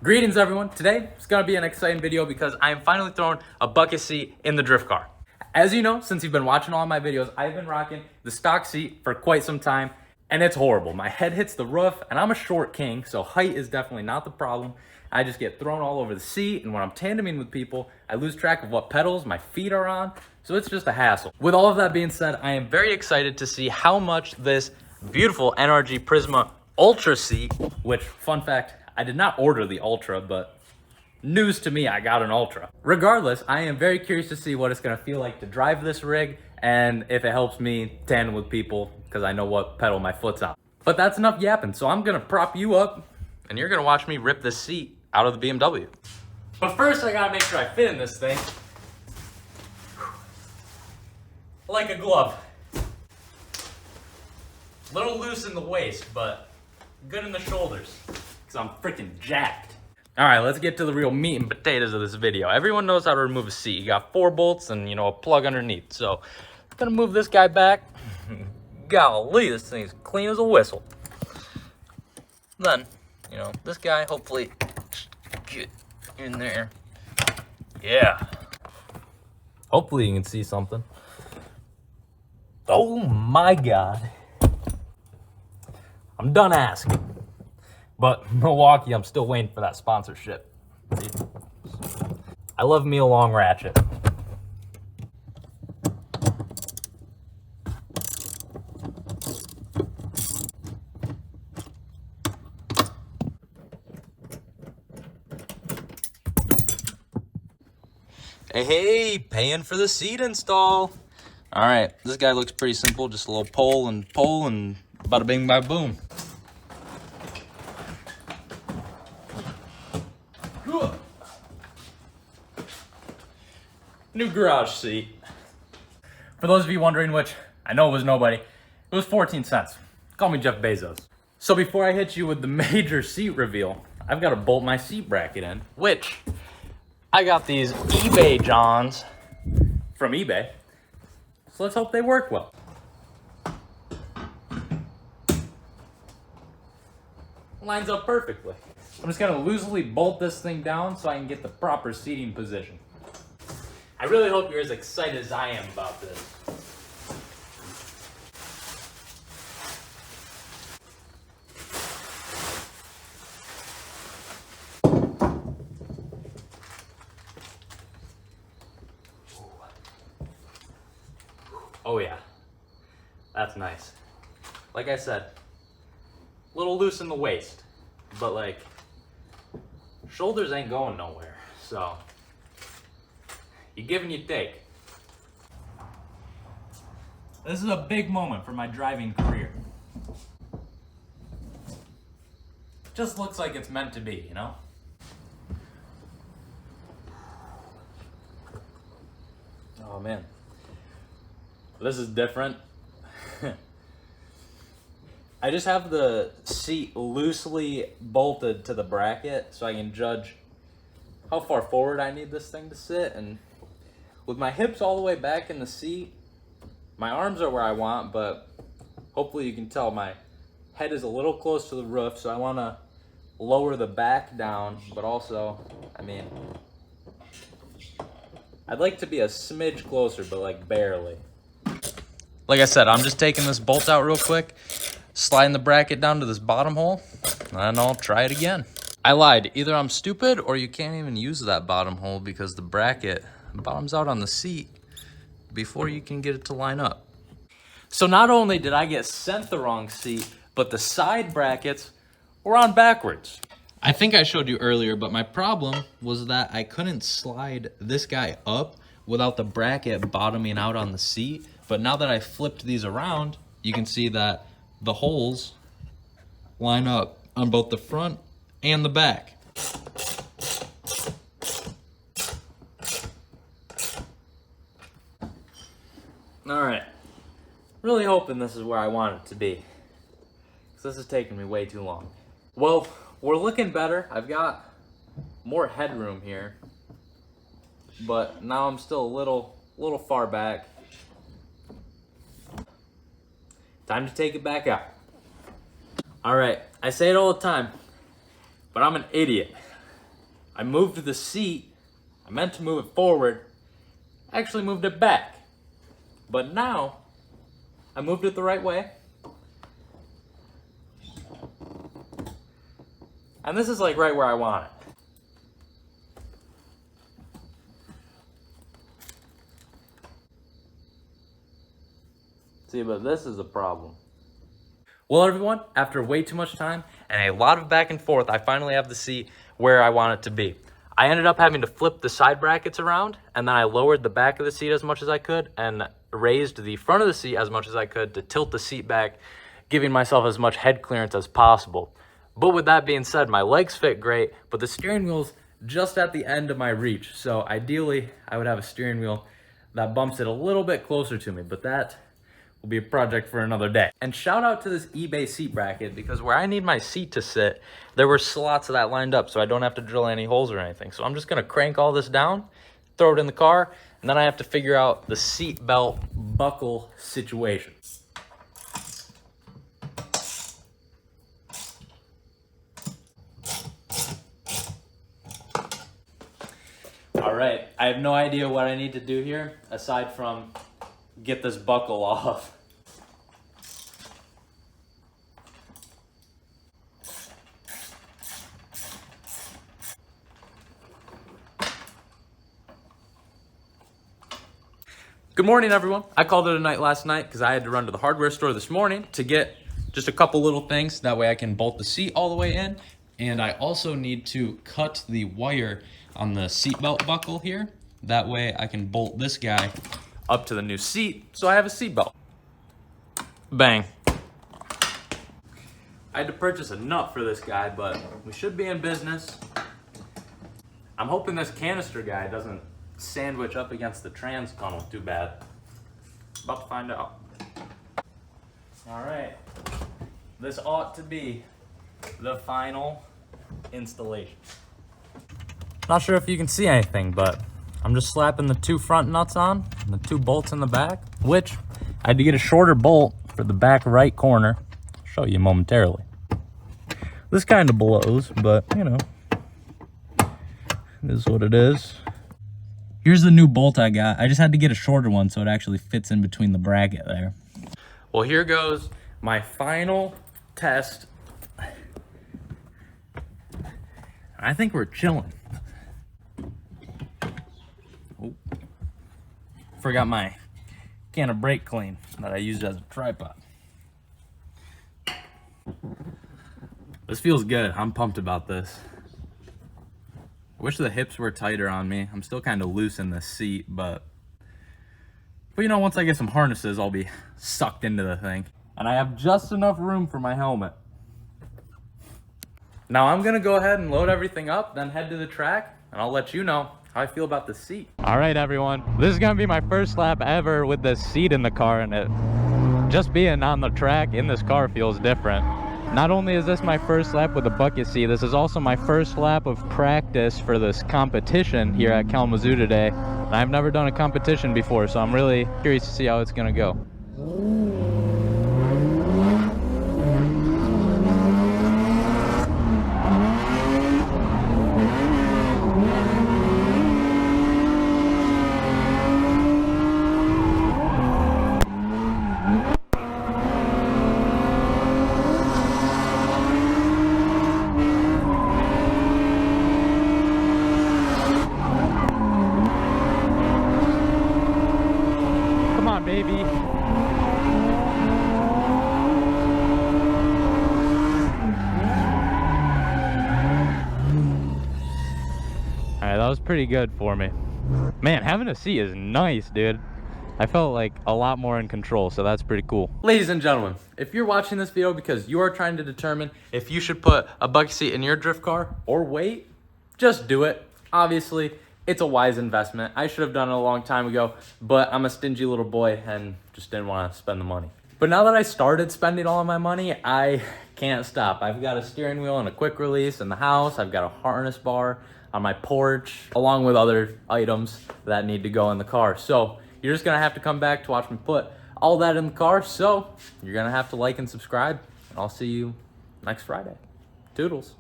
Greetings everyone. Today it's gonna be an exciting video because I am finally throwing a bucket seat in the drift car. As you know, since you've been watching all my videos, I've been rocking the stock seat for quite some time and it's horrible. My head hits the roof and I'm a short king, so height is definitely not the problem. I just get thrown all over the seat, and when I'm tandeming with people, I lose track of what pedals my feet are on, so it's just a hassle. With all of that being said, I am very excited to see how much this beautiful NRG Prisma Ultra seat, which, fun fact, I did not order the Ultra, but news to me, I got an Ultra. Regardless, I am very curious to see what it's gonna feel like to drive this rig, and if it helps me tandem with people, because I know what pedal my foot's on. But that's enough yapping, so I'm gonna prop you up, and you're gonna watch me rip this seat out of the BMW. But first, I gotta make sure I fit in this thing like a glove. A little loose in the waist, but good in the shoulders, because I'm freaking jacked. All right, let's get to the real meat and potatoes of this video. Everyone knows how to remove a seat. You got 4 bolts and, a plug underneath. So I'm gonna move this guy back. Golly, this thing's clean as a whistle. Then, this guy hopefully get in there. Yeah. Hopefully you can see something. Oh my God. I'm done asking. But Milwaukee, I'm still waiting for that sponsorship. I love me a long ratchet. Hey, paying for the seat install. All right, this guy looks pretty simple. Just a little pull and bada bing, bada boom. New garage seat. For those of you wondering, which I know was nobody, it was 14 cents. Call me Jeff Bezos. So before I hit you with the major seat reveal, I've got to bolt my seat bracket in, which I got these eBay Johns from eBay. So let's hope they work well. Lines up perfectly. I'm just gonna loosely bolt this thing down so I can get the proper seating position. I really hope you're as excited as I am about this. Oh yeah, that's nice. Like I said, a little loose in the waist, but shoulders ain't going nowhere, so you give and you take. This is a big moment for my driving career. Just looks like it's meant to be, Oh man. This is different. I just have the seat loosely bolted to the bracket so I can judge how far forward I need this thing to sit, and with my hips all the way back in the seat, my arms are where I want, but hopefully you can tell my head is a little close to the roof, so I want to lower the back down, but also, I'd like to be a smidge closer, but barely. Like I said, I'm just taking this bolt out real quick, sliding the bracket down to this bottom hole, and I'll try it again. I lied. Either I'm stupid or you can't even use that bottom hole because the bracket bottoms out on the seat before you can get it to line up. So not only did I get sent the wrong seat, but the side brackets were on backwards. I think I showed you earlier, but my problem was that I couldn't slide this guy up without the bracket bottoming out on the seat. But now that I flipped these around, you can see that the holes line up on both the front and the back. All right, really hoping this is where I want it to be, because this is taking me way too long. Well, we're looking better. I've got more headroom here, but now I'm still a little far back. Time to take it back out. All right, I say it all the time, but I'm an idiot. I moved the seat. I meant to move it forward. I actually moved it back. But now, I moved it the right way. And this is like right where I want it. See, but this is a problem. Well, everyone, after way too much time and a lot of back and forth, I finally have the seat where I want it to be. I ended up having to flip the side brackets around, and then I lowered the back of the seat as much as I could and raised the front of the seat as much as I could to tilt the seat back, giving myself as much head clearance as possible. But with that being said, my legs fit great, but the steering wheel's just at the end of my reach. So ideally, I would have a steering wheel that bumps it a little bit closer to me, but that will be a project for another day. And shout out to this eBay seat bracket, because where I need my seat to sit, there were slots of that lined up, so I don't have to drill any holes or anything. So I'm just gonna crank all this down, throw it in the car, and then I have to figure out the seat belt buckle situation. All right, I have no idea what I need to do here aside from get this buckle off. Good morning, everyone. I called it a night last night because I had to run to the hardware store this morning to get just a couple little things. That way I can bolt the seat all the way in. And I also need to cut the wire on the seatbelt buckle here. That way I can bolt this guy up to the new seat so I have a seatbelt. Bang. I had to purchase a nut for this guy, but we should be in business. I'm hoping this canister guy doesn't sandwich up against the trans tunnel too bad. About to find out. All right, this ought to be the final installation. Not sure if you can see anything, but I'm just slapping the two front nuts on and the two bolts in the back, which I had to get a shorter bolt for the back right corner. I'll show you momentarily. This kind of blows, but you know, it is what it is. Here's the new bolt I got. I just had to get a shorter one so it actually fits in between the bracket there. Well, here goes my final test. I think we're chilling. Oh, forgot my can of brake clean that I used as a tripod. This feels good. I'm pumped about this. Wish the hips were tighter on me. I'm still kind of loose in this seat, but you know, once I get some harnesses, I'll be sucked into the thing. And I have just enough room for my helmet. Now I'm gonna go ahead and load everything up, then head to the track, and I'll let you know how I feel about the seat. All right, everyone. This is gonna be my first lap ever with this seat in the car, and just being on the track in this car feels different. Not only is this my first lap with a bucket seat, this is also my first lap of practice for this competition here at Kalamazoo today. And I've never done a competition before, so I'm really curious to see how it's gonna go. Baby. All right, that was pretty good for me. Man, having a seat is nice, dude. I felt like a lot more in control, so that's pretty cool. Ladies and gentlemen, if you're watching this video because you are trying to determine if you should put a bucket seat in your drift car or wait, just do it. Obviously, it's a wise investment. I should have done it a long time ago, but I'm a stingy little boy and just didn't want to spend the money. But now that I started spending all of my money, I can't stop. I've got a steering wheel and a quick release in the house. I've got a harness bar on my porch, along with other items that need to go in the car. So you're just gonna have to come back to watch me put all that in the car. So you're gonna have to like and subscribe, and I'll see you next Friday. Toodles.